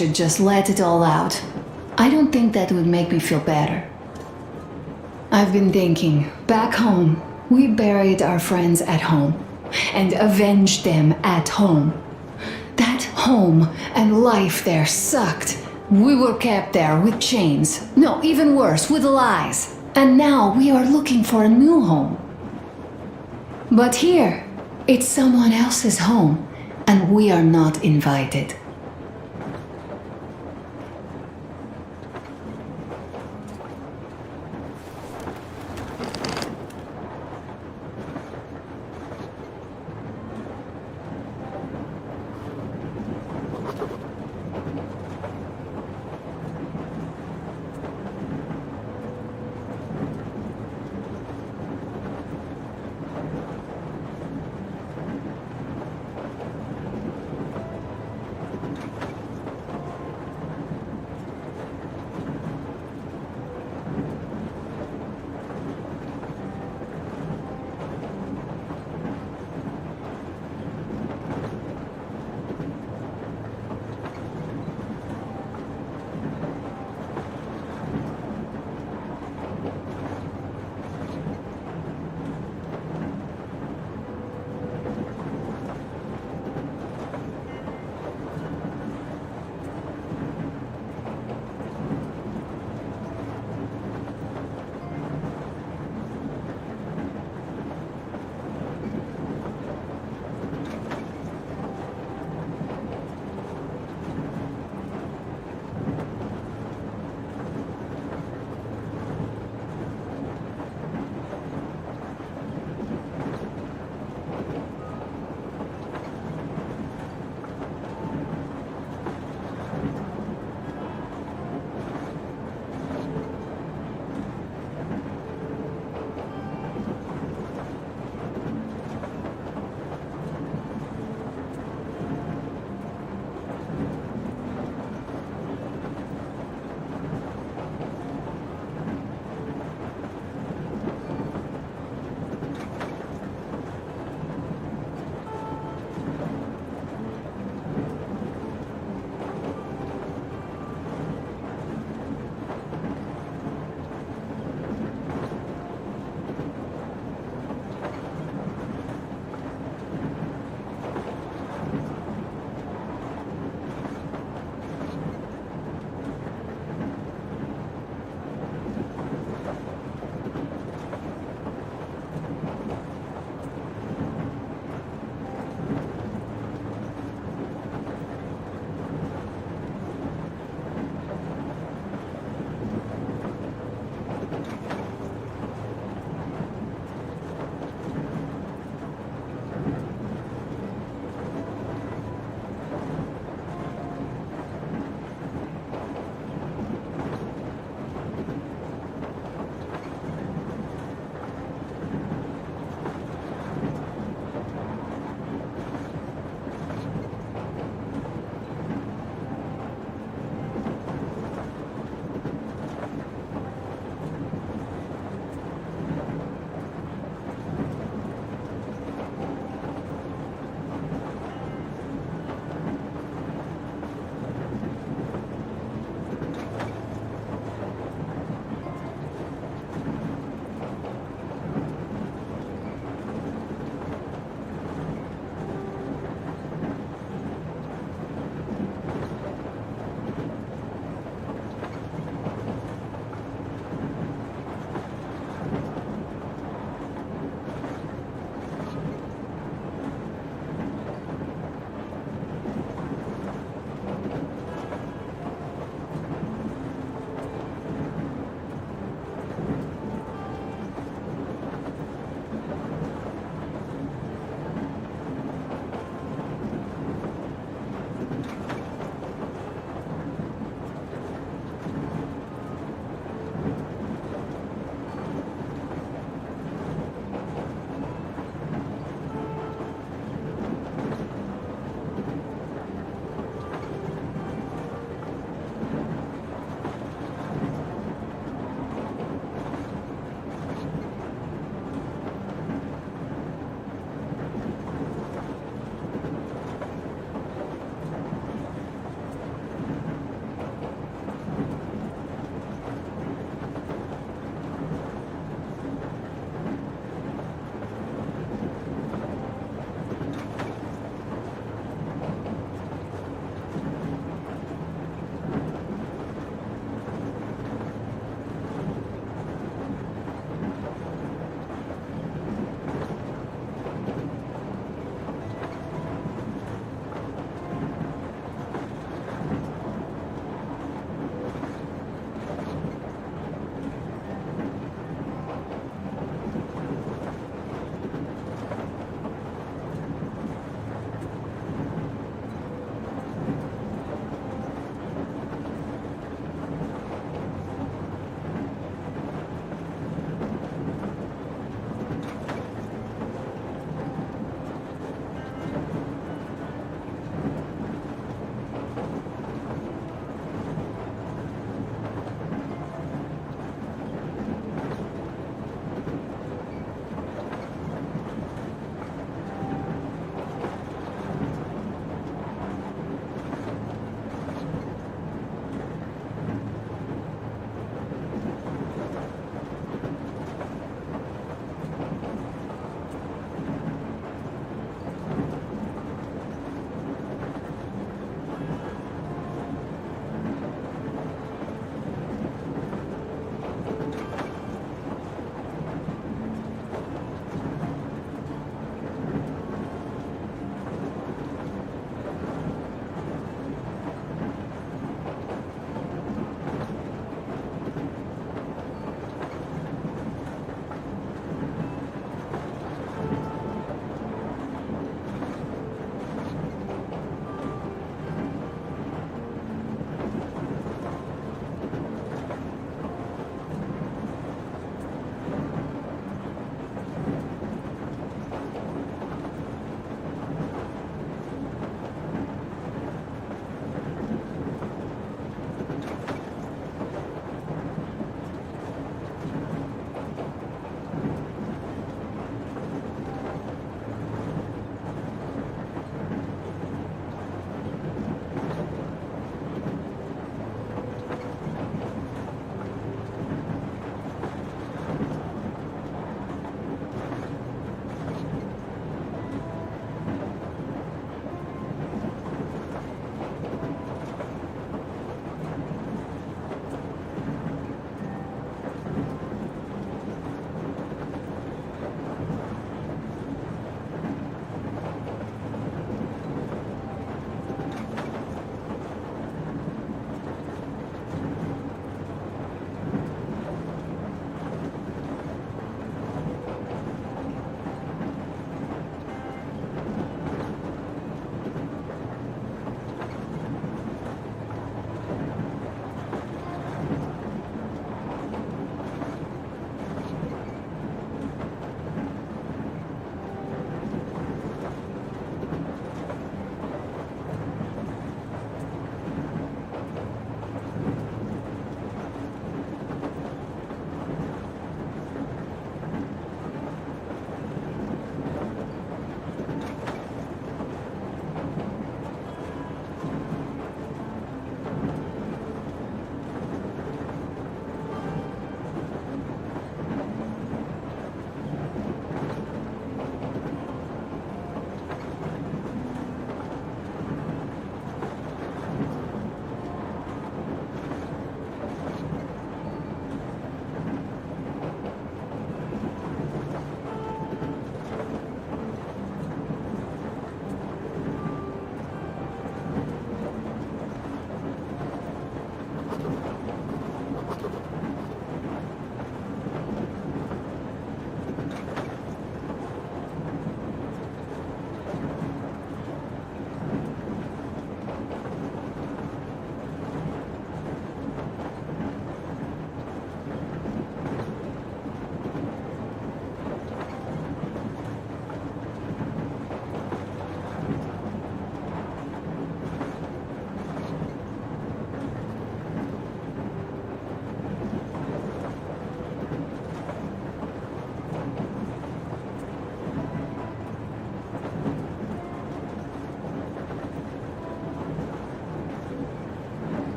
should just let it all out. I don't think that would make me feel better. I've been thinking, back home, we buried our friends at home and avenged them at home. That home and life there sucked. We were kept there with chains. No, even worse, with lies. And now we are looking for a new home. But here, it's someone else's home, and we are not invited.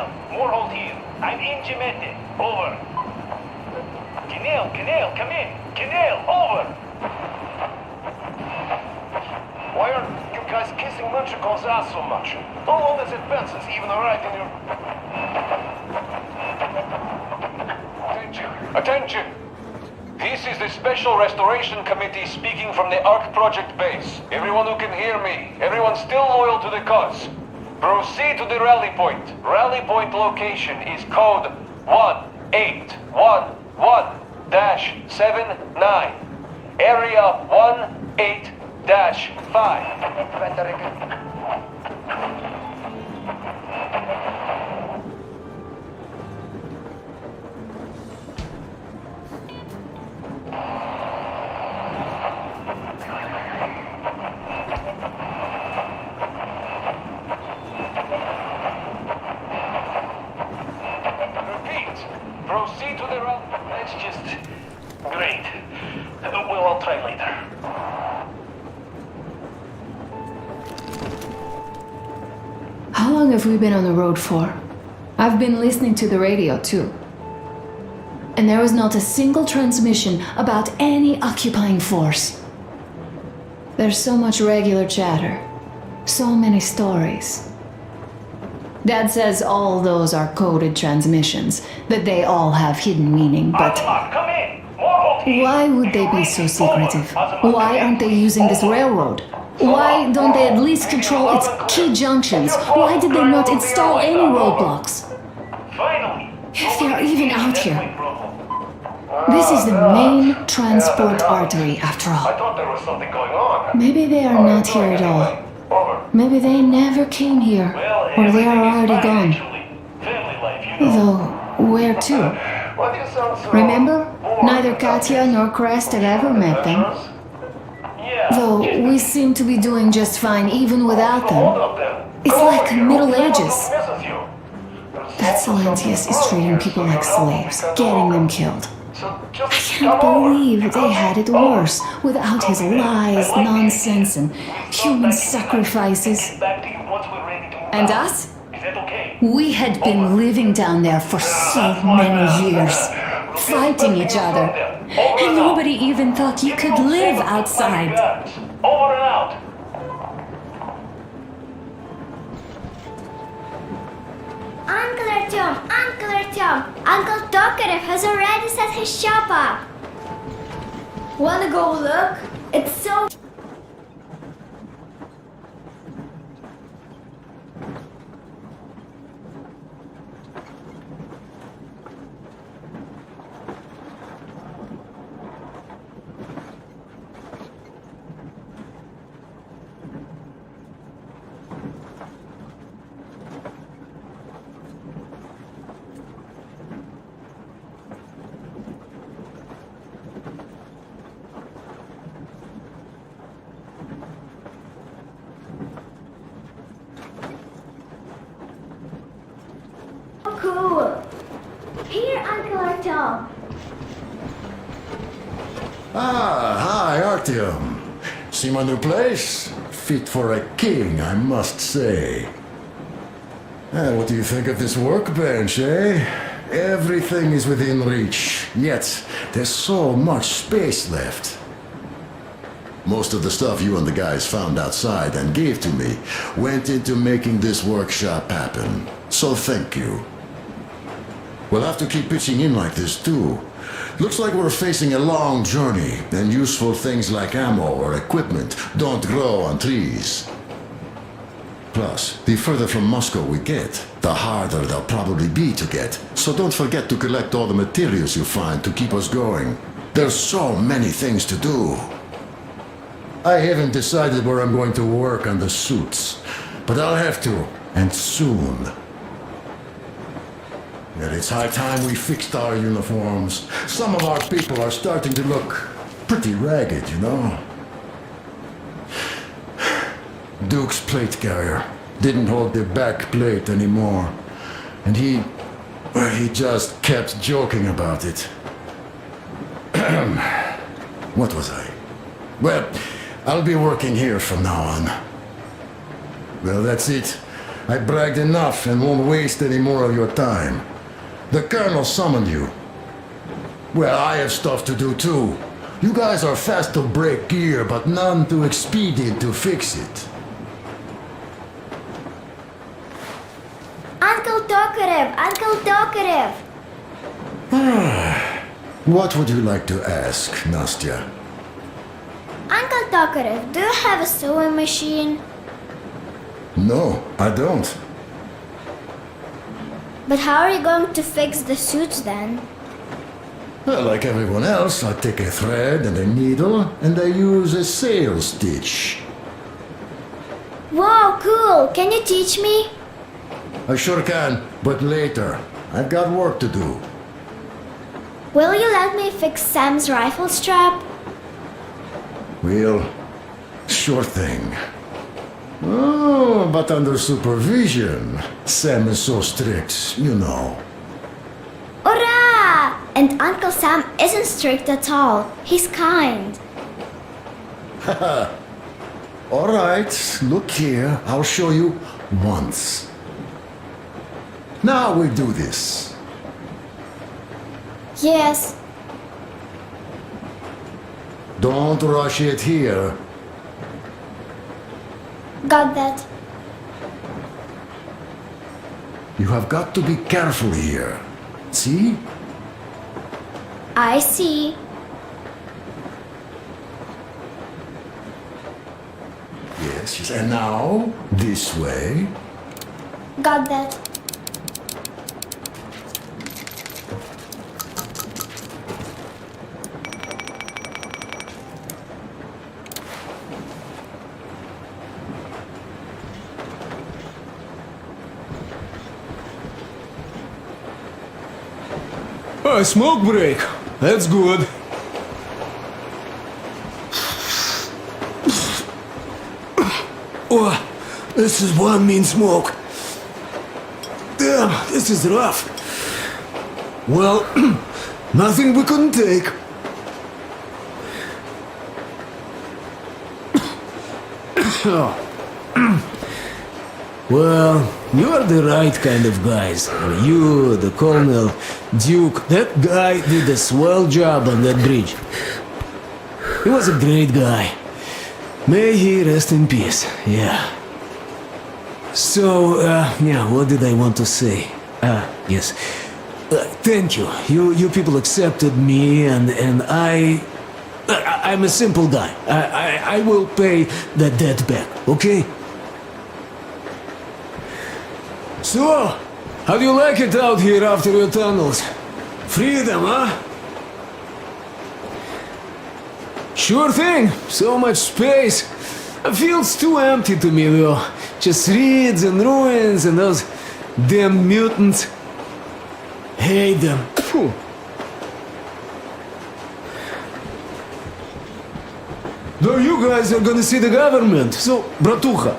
Kinel, Moorhold here. I'm in Gemete. Over. Kinel, come in. Kinel, over. Why are you guys kissing Munchikov's ass so much? How long has it been since he even arrived in your... Attention! This is the Special Restoration Committee speaking from the ARC Project base. Everyone who can hear me, everyone still loyal to the cause, proceed to the rally point. Rally point location is code 1811-79. Area 18-5. Proceed to the rally. That's just great. We'll all try later. How long have we been on the road for? I've been listening to the radio too. And there was not a single transmission about any occupying force. There's so much regular chatter. So many stories. Dad says all those are coded transmissions, that they all have hidden meaning, but Come in. Moorhold here. why would they be so secretive? Why aren't they using this railroad? Why don't they at least control its key junctions? Why did they not install any roadblocks? Finally. If they are even out here. This is the main transport artery, after I all. thought there was something going on. Maybe they are not here at all. Over. Maybe they never came here, or they are already gone. Family life, you know. Though, where to? Why do you sound so... Remember? Neither Katya nor Crest have ever met them. Yeah. Though we seem to be doing just fine even without Hold them. up then. It's like Middle Ages. Misses you. That Silentius is treating people like slaves, getting them killed. So I just can't believe they had it worse without his lies, nonsense, and human sacrifices. back to you once we're ready to move And out. us? Is that okay? We had been living down there for so many years, fighting each other, and nobody even thought you could live outside. Over and out. Uncle Artyom, Uncle Tokarev has already set his shop up. Wanna go look? It's so... cool. Here, Uncle Artyom. Hi, Artyom. See my new place? Fit for a king, I must say. What do you think of this workbench, eh? Everything is within reach, yet there's so much space left. Most of the stuff you and the guys found outside and gave to me went into making this workshop happen. So thank you. We'll have to keep pitching in like this too. Looks like we're facing a long journey, and useful things like ammo or equipment don't grow on trees. Plus, the further from Moscow we get, the harder they'll probably be to get. So don't forget to collect all the materials you find to keep us going. There's so many things to do. I haven't decided where I'm going to work on the suits, but I'll have to, and soon. And it's high time we fixed our uniforms. Some of our people are starting to look pretty ragged, you know? Duke's plate carrier didn't hold the back plate anymore. And he just kept joking about it. What was I? Well, I'll be working here from now on. Well, that's it. I bragged enough and won't waste any more of your time. The Colonel summoned you. Well, I have stuff to do too. You guys are fast to break gear, but none too expedient to fix it. Uncle Tokarev! Uncle Tokarev! What would you like to ask, Nastya? Uncle Tokarev, do you have a sewing machine? No, I don't. But how are you going to fix the suits then? Well, like everyone else, I take a thread and a needle and I use a sail stitch. Wow, cool! Can you teach me? I sure can, but later. I've got work to do. Will you let me fix Sam's rifle strap? Well, sure thing. Oh, but under supervision. Sam is so strict, you know. Hurrah! And Uncle Sam isn't strict at all. He's kind. All right, look here. I'll show you once. Now we do this. Yes. Don't rush it here. Got that. You have got to be careful here. See? I see. Yes, and now this way. Got that. A smoke break. That's good. Oh, this is one mean smoke. Damn, this is rough. Well, nothing we couldn't take. Well, you're the right kind of guys. You, the Colonel, Duke, that guy did a swell job on that bridge. He was a great guy. May he rest in peace, yeah. So, yeah, what did I want to say? Yes. Thank you. You people accepted me and I'm a simple guy. I will pay the debt back, okay? So, how do you like it out here after your tunnels? Freedom, huh? Sure thing. So much space. It feels too empty to me, though. Just reeds and ruins and those damn mutants. Hate them. Phew. Though you guys are gonna see the government, so, bratucha,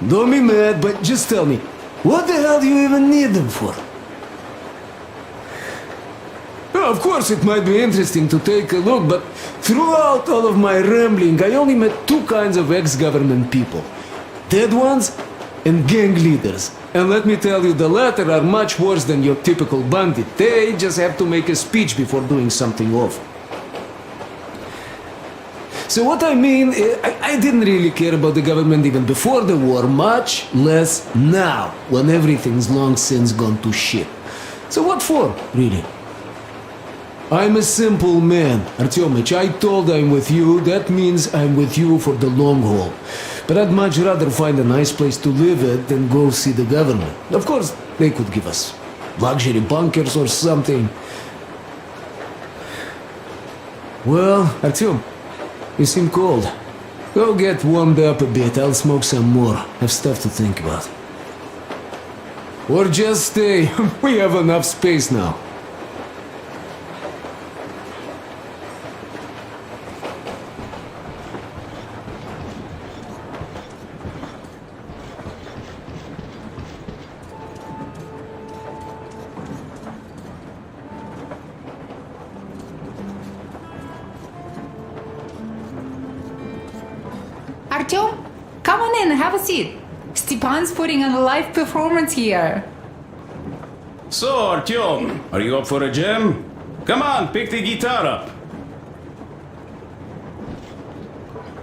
don't be mad, but just tell me, what the hell do you even need them for? Well, of course, it might be interesting to take a look, but throughout all of my rambling, I only met two kinds of ex-government people. Dead ones and gang leaders. And let me tell you, the latter are much worse than your typical bandit. They just have to make a speech before doing something awful. So what I mean, I didn't really care about the government even before the war, much less now, when everything's long since gone to shit. So what for, really? I'm a simple man, Artyomich. I told I'm with you, that means I'm with you for the long haul. But I'd much rather find a nice place to live at than go see the government. Of course, they could give us luxury bunkers or something. Well, Artyom, you seem cold. Go get warmed up a bit, I'll smoke some more. Have stuff to think about. Or just stay, we have enough space now. Artyom, come on in, have a seat. Stepan's putting on a live performance here. So, Artyom, are you up for a jam? Come on, pick the guitar up.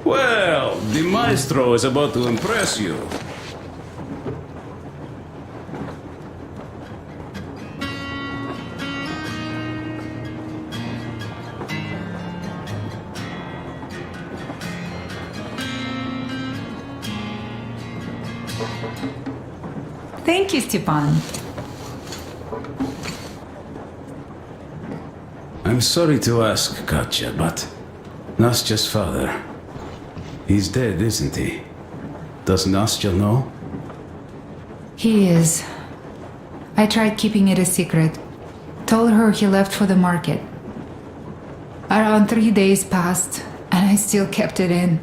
Well, the maestro is about to impress you. Thank you, Stepan. I'm sorry to ask, Katya, but Nastya's father, he's dead, isn't he? Does Nastya know? He is. I tried keeping it a secret. Told her he left for the market. Around 3 days passed, and I still kept it in.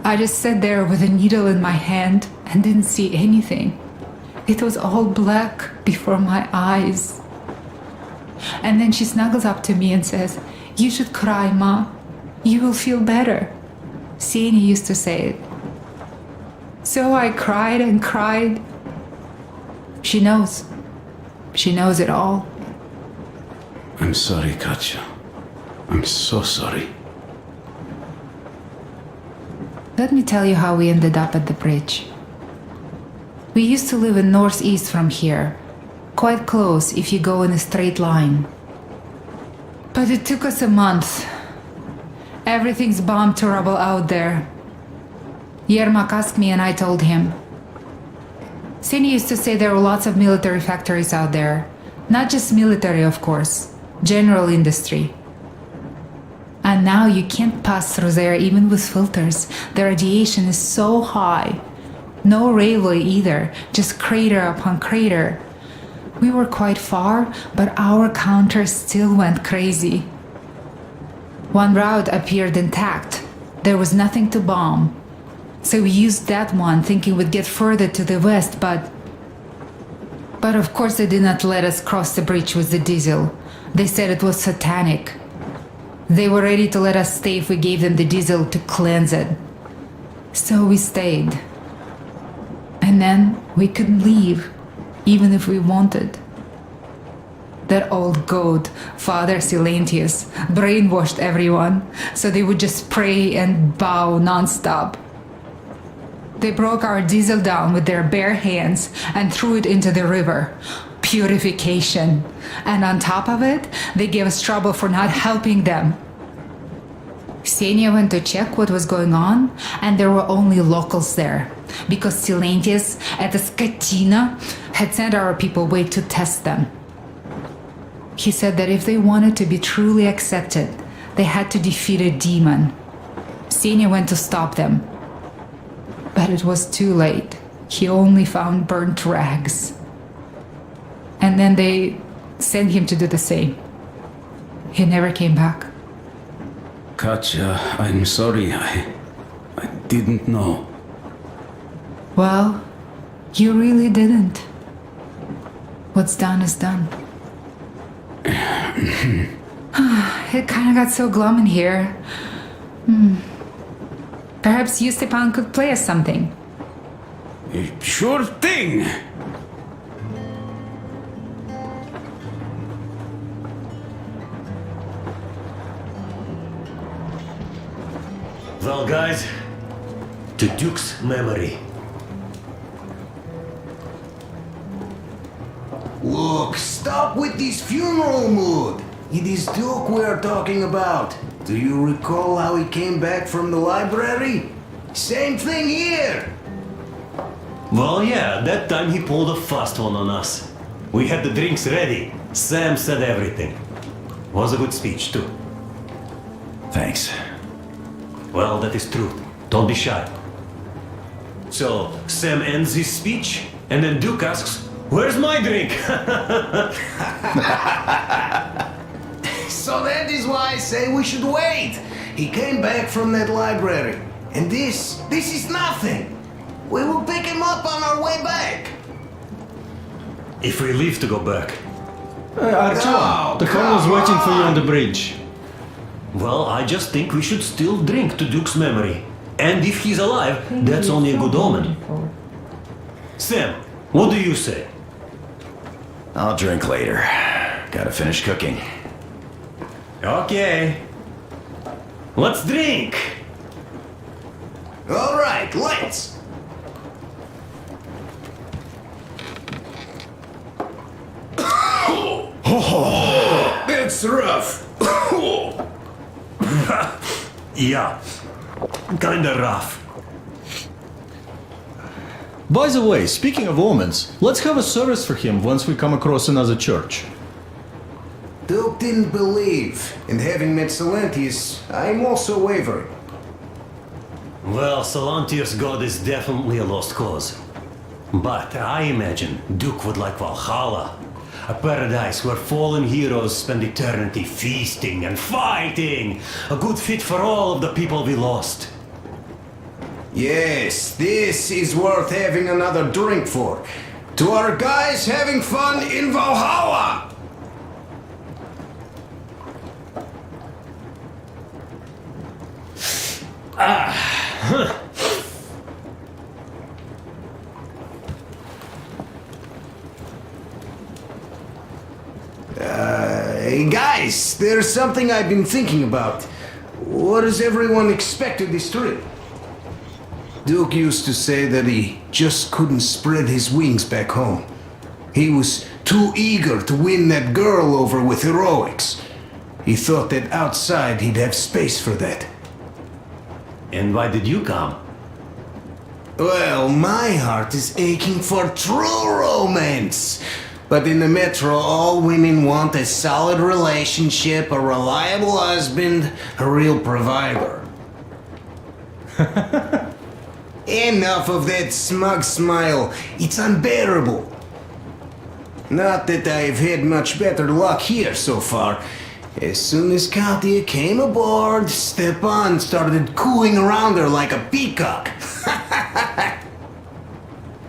I just sat there with a needle in my hand and didn't see anything. It was all black before my eyes. And then she snuggles up to me and says, "You should cry, Ma. You will feel better." Seni used to say it. So I cried and cried. She knows. She knows it all. I'm sorry, Katya. I'm so sorry. Let me tell you how we ended up at the bridge. We used to live in northeast from here, quite close if you go in a straight line. But it took us a month. Everything's bombed to rubble out there. Yermak asked me and I told him. Seni used to say there were lots of military factories out there. Not just military, of course. General industry. And now you can't pass through there even with filters. The radiation is so high. No railway either, just crater upon crater. We were quite far, but our counter still went crazy. One route appeared intact. There was nothing to bomb. So we used that one, thinking we'd get further to the west, but of course they did not let us cross the bridge with the diesel. They said it was satanic. They were ready to let us stay if we gave them the diesel to cleanse it. So we stayed. And then we couldn't leave, even if we wanted. That old goat, Father Silentius, brainwashed everyone, so they would just pray and bow non-stop. They broke our diesel down with their bare hands and threw it into the river. Purification. And on top of it, they gave us trouble for not helping them. Ksenia went to check what was going on, and there were only locals there, because Silentius at the Skatina had sent our people away to test them. He said that if they wanted to be truly accepted, they had to defeat a demon. Ksenia went to stop them. But it was too late. He only found burnt rags. And then they sent him to do the same. He never came back. Katya, I'm sorry. I didn't know. Well, you really didn't. What's done is done. It kind of got so glum in here. Perhaps you, Stepan, could play us something. Sure thing. Well, guys, to Duke's memory. Look, stop with this funeral mood. It is Duke we are talking about. Do you recall how he came back from the library? Same thing here. Well, yeah, that time he pulled a fast one on us. We had the drinks ready. Sam said everything. Was a good speech, too. Thanks. Well, that is true. Don't be shy. So, Sam ends his speech, and then Duke asks, "Where's my drink?" So that is why I say we should wait. He came back from that library. And this is nothing. We will pick him up on our way back. If we leave to go back. Artyom, No, the colonel's come waiting for you on the on. bridge. Well, I just think we should still drink to Duke's memory. And if he's alive, that's only a good omen. Sam, what do you say? I'll drink later. Gotta finish cooking. Okay. Let's drink! All right, let's. That's rough. Yeah, kinda rough. By the way, speaking of omens, let's have a service for him once we come across another church. Duke didn't believe, and having met Silentius, I'm also wavering. Well, Salantius' god is definitely a lost cause. But I imagine Duke would like Valhalla. A paradise where fallen heroes spend eternity feasting and fighting. A good fit for all of the people we lost. Yes, this is worth having another drink for. To our guys having fun in Valhalla! Hey guys, there's something I've been thinking about. What does everyone expect of this trip? Duke used to say that he just couldn't spread his wings back home. He was too eager to win that girl over with heroics. He thought that outside he'd have space for that. And why did you come? Well, my heart is aching for true romance. But in the metro, all women want a solid relationship, a reliable husband, a real provider. Enough of that smug smile. It's unbearable. Not that I've had much better luck here so far. As soon as Katya came aboard, Stepan started cooing around her like a peacock.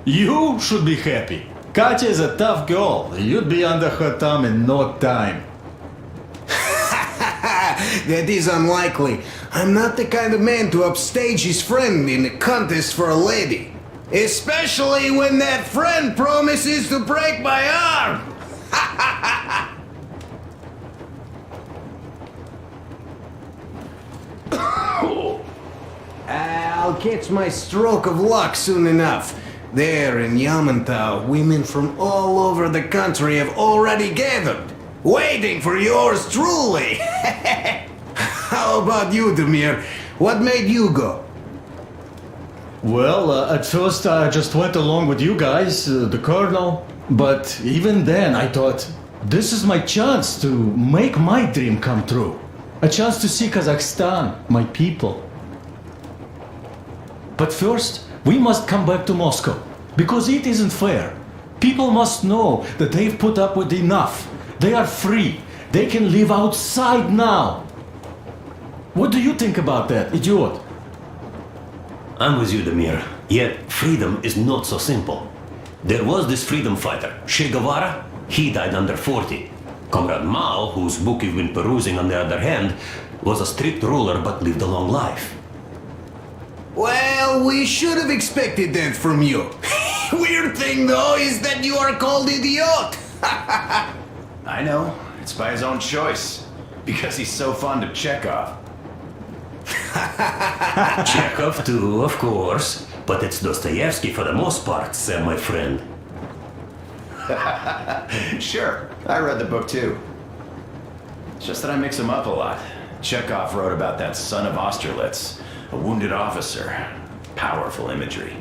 You should be happy. Katya is a tough girl. You'd be under her thumb in no time. That is unlikely. I'm not the kind of man to upstage his friend in a contest for a lady. Especially when that friend promises to break my arm. I'll catch my stroke of luck soon enough. There in Yamantau, women from all over the country have already gathered, waiting for yours truly. How about you, Demir? What made you go? Well, at first I just went along with you guys, the colonel. But even then I thought, this is my chance to make my dream come true. A chance to see Kazakhstan, my people. But first, we must come back to Moscow, because it isn't fair. People must know that they've put up with enough. They are free. They can live outside now. What do you think about that, idiot? I'm with you, Demir. Yet, freedom is not so simple. There was this freedom fighter, Che Guevara. He died under 40. Comrade Mao, whose book you've been perusing on the other hand, was a strict ruler but lived a long life. Well, we should have expected that from you. Weird thing, though, is that you are called idiot. I know. It's by his own choice. Because he's so fond of Chekhov. Chekhov too, of course. But it's Dostoevsky for the most part, Sam, my friend. Sure, I read the book too. It's just that I mix them up a lot. Chekhov wrote about that son of Austerlitz, a wounded officer. Powerful imagery.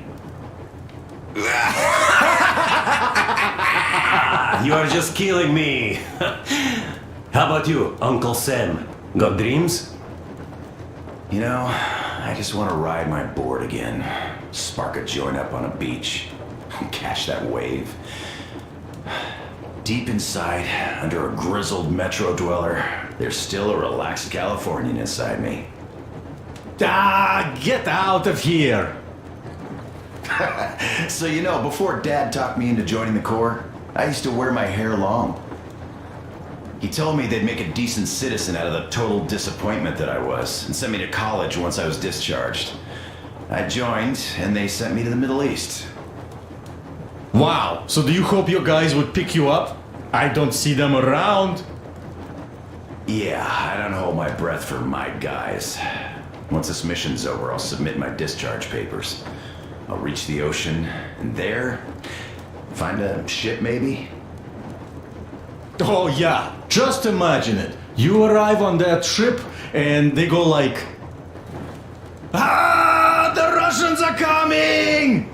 You are just killing me. How about you, Uncle Sam? Got dreams? You know, I just want to ride my board again. Spark a joint up on a beach. Catch that wave. Deep inside, under a grizzled metro dweller, there's still a relaxed Californian inside me. Ah, get out of here! So you know, before Dad talked me into joining the Corps, I used to wear my hair long. He told me they'd make a decent citizen out of the total disappointment that I was, and sent me to college once I was discharged. I joined, and they sent me to the Middle East. Wow, so do you hope your guys would pick you up? I don't see them around. Yeah, I don't hold my breath for my guys. Once this mission's over, I'll submit my discharge papers. I'll reach the ocean, and there, find a ship maybe? Oh yeah, just imagine it. You arrive on that ship and they go like, "Ah, the Russians are coming!"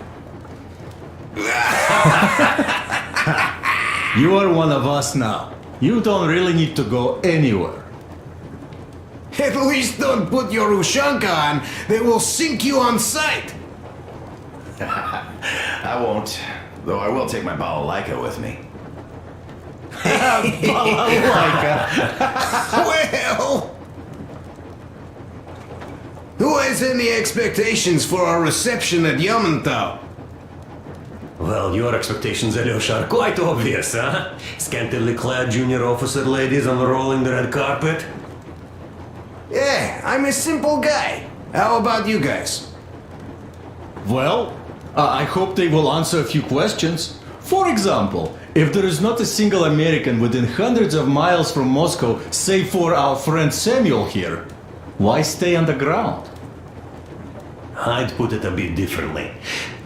You are one of us now. You don't really need to go anywhere. At least don't put your Ushanka on. They will sink you on sight. I won't, though I will take my balalaika with me. Well, who has any expectations for our reception at Yamantau? Well, your expectations, Alyosha, are quite obvious, huh? Scantily clad junior officer ladies unrolling the red carpet. Yeah, I'm a simple guy. How about you guys? Well, I hope they will answer a few questions. For example, if there is not a single American within hundreds of miles from Moscow, save for our friend Samuel here, why stay underground? I'd put it a bit differently.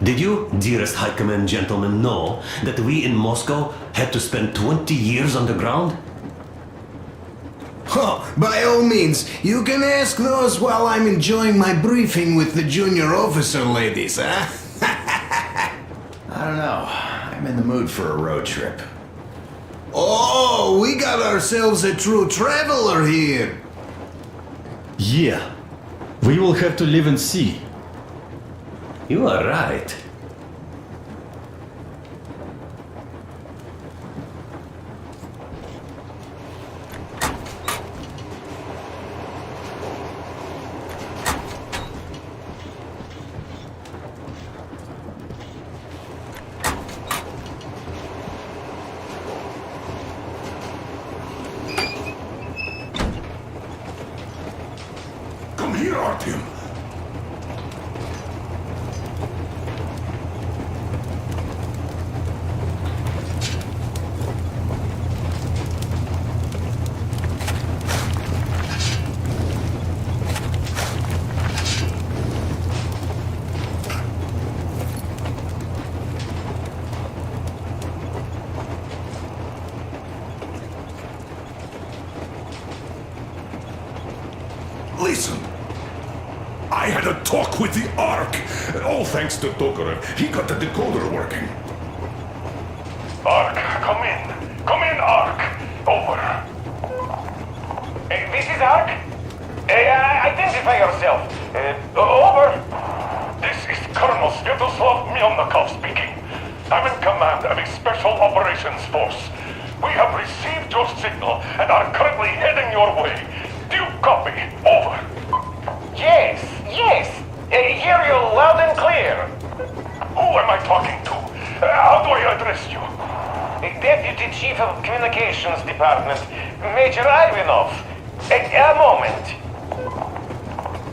Did you, dearest High Command gentlemen, know that we in Moscow had to spend 20 years underground? Oh, by all means, you can ask those while I'm enjoying my briefing with the junior officer ladies, huh? I don't know. I'm in the mood for a road trip. Oh, we got ourselves a true traveler here. Yeah, we will have to live and see. You are right. Come here, Artyom. Listen, I had a talk with the Ark. All thanks to Tokarev. He got the decoder working. Ark, come in. Come in, Ark. Over. This is Ark? Identify yourself. Over. This is Colonel Sviatoslav Melnikov speaking. I'm in command of a special operations force. We have received your signal and are currently heading your way. Do you copy? Over. Yes. Hear you loud and clear. Who am I talking to? How do I address you? Deputy Chief of Communications Department, Major Ivanov. A moment.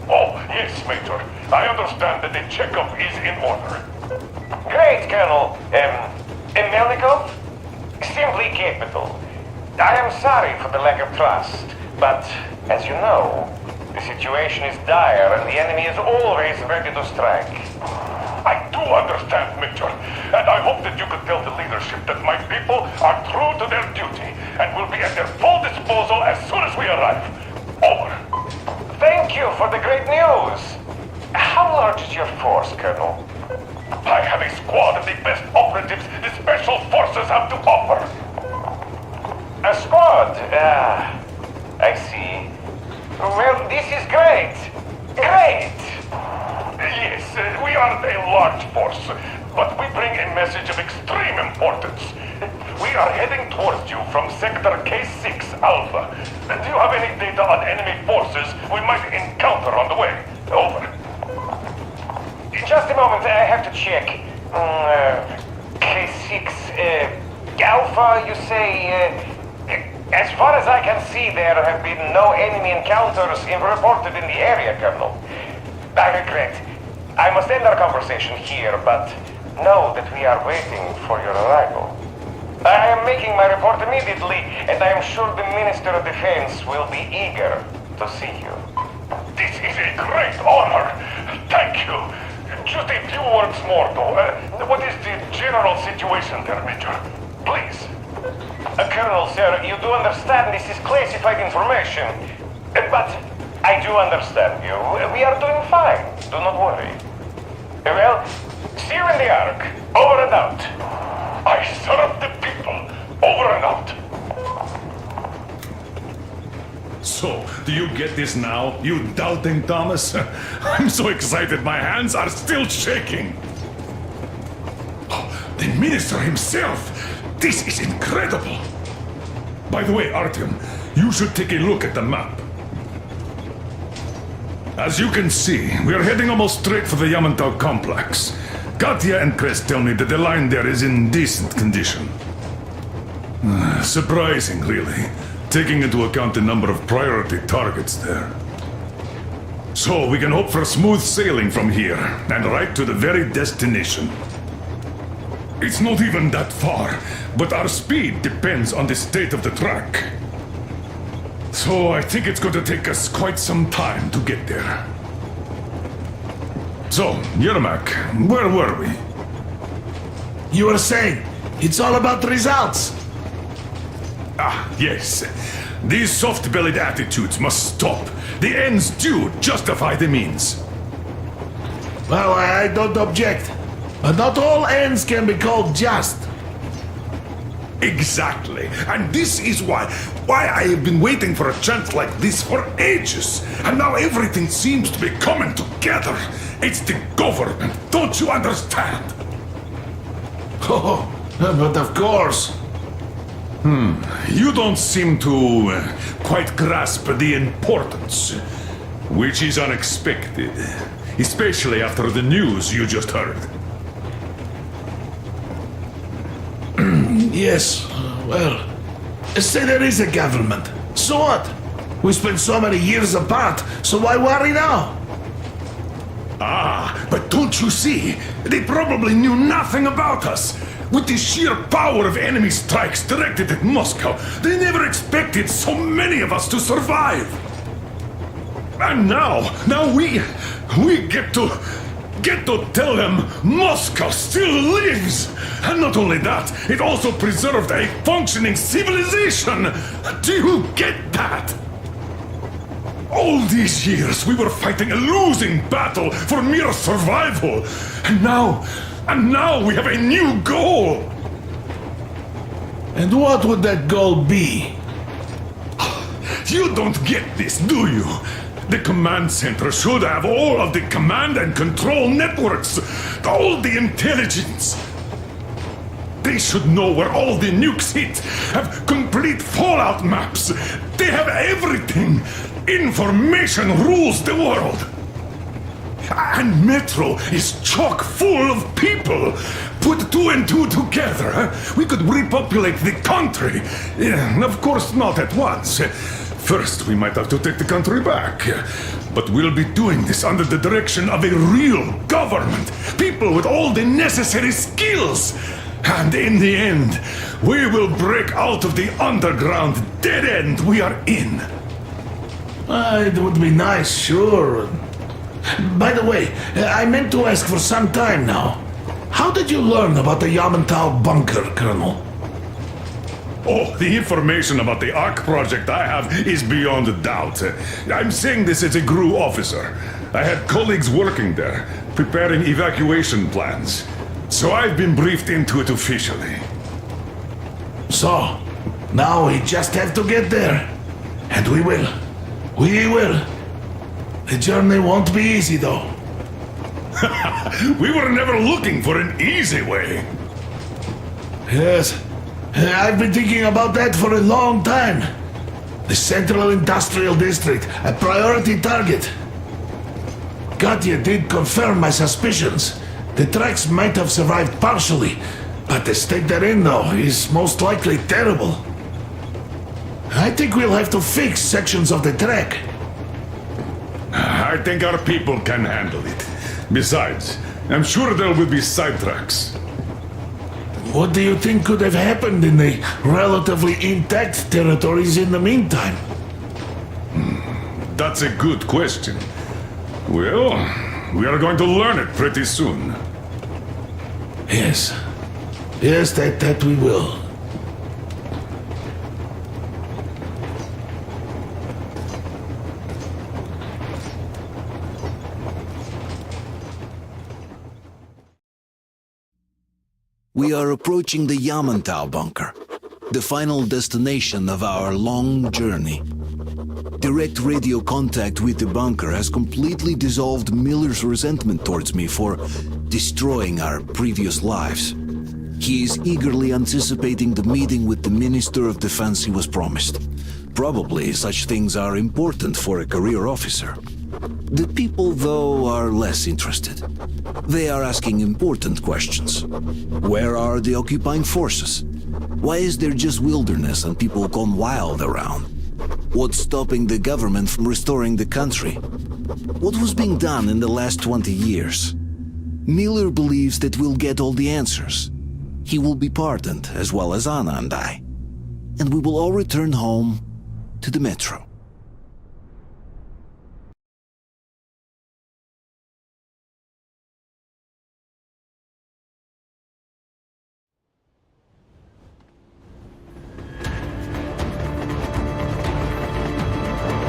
Oh, yes, Major. I understand that the checkup is in order. Great, Colonel. Melnikov? Simply capital. I am sorry for the lack of trust, but as you know, the situation is dire and the enemy is always ready to strike. I do understand, Major, and I hope that you could tell the leadership that my people are true to their duty and will be at their full disposal as soon as we arrive. Over. Thank you for the great news. How large is your force, Colonel? I have a squad of the best operatives the Special Forces have to offer. A squad? I see. Well, this is great. Great! Yes, we are a large force, but we bring a message of extreme importance. We are heading towards you from Sector K6 Alpha. Do you have any data on enemy forces we might encounter on the way? Over. Just a moment, I have to check. K6 Alpha, you say? As far as I can see, there have been no enemy encounters reported in the area, Colonel. I regret. I must end our conversation here, but know that we are waiting for your arrival. I am making my report immediately, and I am sure the Minister of Defense will be eager to see you. This is a great honor. Thank you. Just a few words more, though. What is the general situation there, Major? Please. Colonel, sir, you do understand this is classified information. But I do understand you. We are doing fine. Do not worry. Well, see you in the Ark. Over and out. I serve the people. Over and out. So, do you get this now, you doubting Thomas? I'm so excited my hands are still shaking. Oh, the minister himself! This is incredible! By the way, Artyom, you should take a look at the map. As you can see, we are heading almost straight for the Yamantau complex. Katya and Krest tell me that the line there is in decent condition. Surprising, really, taking into account the number of priority targets there. So we can hope for smooth sailing from here, and right to the very destination. It's not even that far, but our speed depends on the state of the track. So I think it's going to take us quite some time to get there. So, Yermak, where were we? You were saying, it's all about the results. Ah, yes. These soft-bellied attitudes must stop. The ends do justify the means. Well, I don't object. But not all ends can be called just. Exactly. And this is why I have been waiting for a chance like this for ages. And now everything seems to be coming together. It's the government. Don't you understand? Oh, but of course. You don't seem to quite grasp the importance, which is unexpected, especially after the news you just heard. Yes, well, say there is a government. So what? We spent so many years apart, so why worry now? Ah, but don't you see? They probably knew nothing about us. With the sheer power of enemy strikes directed at Moscow, they never expected so many of us to survive. And now we get to tell them Moscow still lives. And not only that, it also preserved a functioning civilization. Do you get that? All these years we were fighting a losing battle for mere survival. And now we have a new goal. And what would that goal be? You don't get this, do you? The command center should have all of the command and control networks, all the intelligence. They should know where all the nukes hit, have complete fallout maps. They have everything. Information rules the world. And Metro is chock full of people. Put two and two together, we could repopulate the country. Of course, not at once. First, we might have to take the country back. But we'll be doing this under the direction of a real government. People with all the necessary skills. And in the end, we will break out of the underground dead end we are in. It would be nice, sure. By the way, I meant to ask for some time now. How did you learn about the Yamantau bunker, Colonel? Oh, the information about the Ark project I have is beyond a doubt. I'm saying this as a GRU officer. I had colleagues working there, preparing evacuation plans. So I've been briefed into it officially. So, now we just have to get there. And we will. We will. The journey won't be easy, though. We were never looking for an easy way. Yes, I've been thinking about that for a long time. The Central Industrial District, a priority target. Katya did confirm my suspicions. The tracks might have survived partially, but the state they're in, though, is most likely terrible. I think we'll have to fix sections of the track. I think our people can handle it. Besides, I'm sure there will be sidetracks. What do you think could have happened in the relatively intact territories in the meantime? That's a good question. Well, we are going to learn it pretty soon. Yes. Yes, that we will. We are approaching the Yamantau bunker, the final destination of our long journey. Direct radio contact with the bunker has completely dissolved Miller's resentment towards me for destroying our previous lives. He is eagerly anticipating the meeting with the Minister of Defense he was promised. Probably such things are important for a career officer. The people, though, are less interested. They are asking important questions. Where are the occupying forces? Why is there just wilderness and people gone wild around? What's stopping the government from restoring the country? What was being done in the last 20 years? Miller believes that we'll get all the answers. He will be pardoned, as well as Anna and I. And we will all return home to the metro.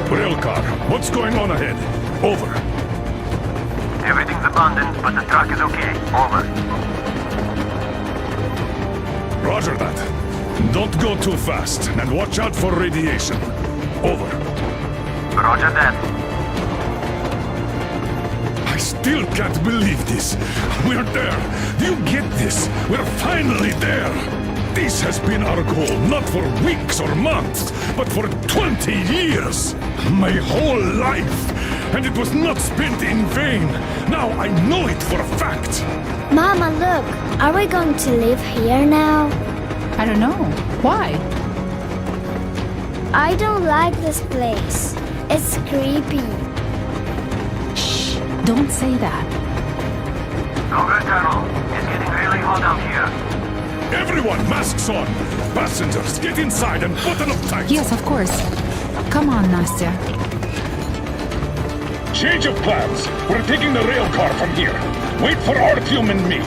Railcar, what's going on ahead? Over. Everything's abandoned, but the truck is okay. Over. Roger that. Don't go too fast, and watch out for radiation. Over. Roger that. I still can't believe this. We're there. Do you get this? We're finally there. This has been our goal, not for weeks or months, but for 20 years. My whole life. And it was not spent in vain. Now I know it for a fact. Mama, look. Are we going to live here now? I don't know. Why? I don't like this place. It's creepy. Shh, don't say that. Over, Colonel. It's getting really hot out here. Everyone, masks on. Passengers, get inside and button up tight. Yes, of course. Come on, Nastya. Change of plans. We're taking the rail car from here. Wait for Artyom and me.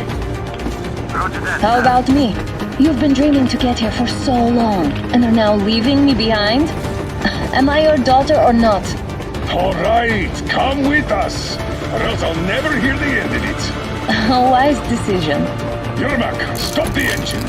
Roger that. How about me? You've been dreaming to get here for so long, and are now leaving me behind? Am I your daughter or not? All right, come with us, or else I'll never hear the end of it. A wise decision. Yermak, stop the engine.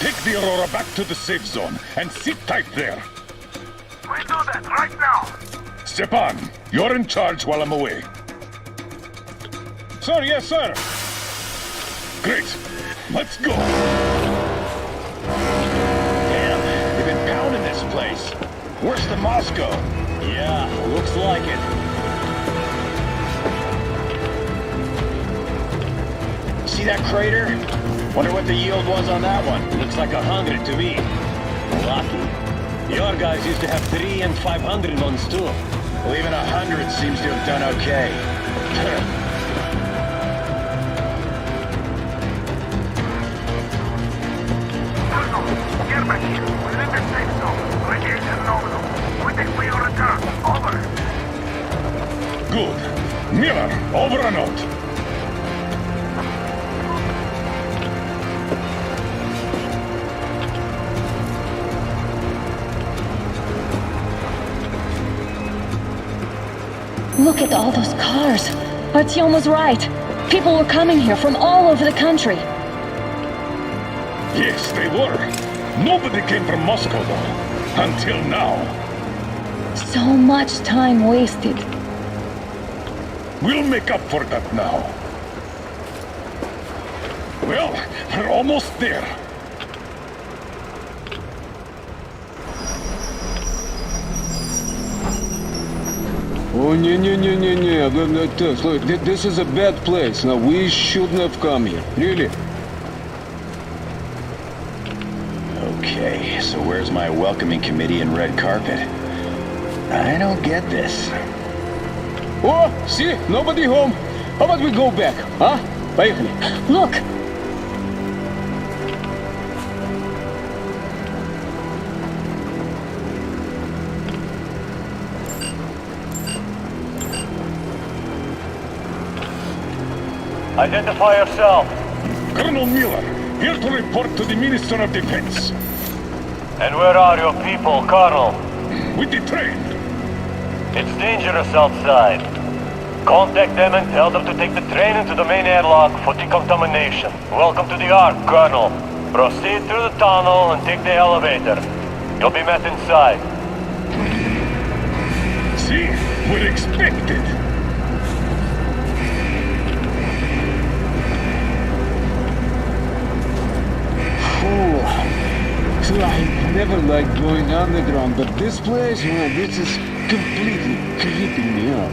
Take the Aurora back to the safe zone and sit tight there. We do that right now. Stepan, you're in charge while I'm away. Sir, yes, sir. Great. Let's go. Damn, they've been pounding this place. Worse than Moscow. Yeah, looks like it. See that crater? Wonder what the yield was on that one. Looks like 100 to me. Lucky. Your guys used to have 300 and 500 ones too. Well, even 100 seems to have done okay. Get back here. We're in the safe zone. Radiation nominal. We think we will return. Over. Good. Miller, over and out. Look at all those cars. Artyom was right. People were coming here from all over the country. Yes, they were. Nobody came from Moscow, though. Until now. So much time wasted. We'll make up for that now. Well, we're almost there. Oh, look, this is a bad place. Now, we shouldn't have come here. Really? Okay, so where's my welcoming committee and red carpet? I don't get this. Oh, see? Nobody home. How about we go back, huh? Поехали. Look! Identify yourself. Colonel Miller, here to report to the Minister of Defense. And where are your people, Colonel? With the train. It's dangerous outside. Contact them and tell them to take the train into the main airlock for decontamination. Welcome to the Ark, Colonel. Proceed through the tunnel and take the elevator. You'll be met inside. See, we're expected. I never liked going underground, but this place, man, this is completely creeping me out.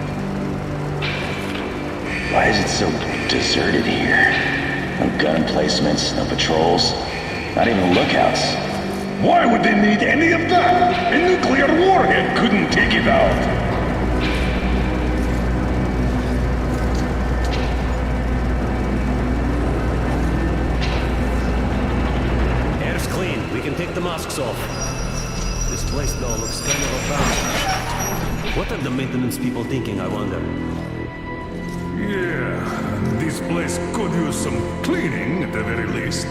Why is it so deserted here? No gun placements, no patrols, not even lookouts. Why would they need any of that? A nuclear warhead couldn't take it out. Air's clean. We can take the masks off. This place, though, looks kind of abandoned. What are the maintenance people thinking, I wonder? Yeah, this place could use some cleaning at the very least.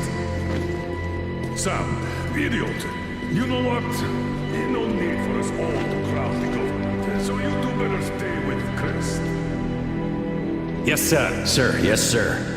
Sam, idiot, you know what? There's no need for us all to crowd the government, so you two better stay with Chris. Yes, sir. Sir, yes, sir.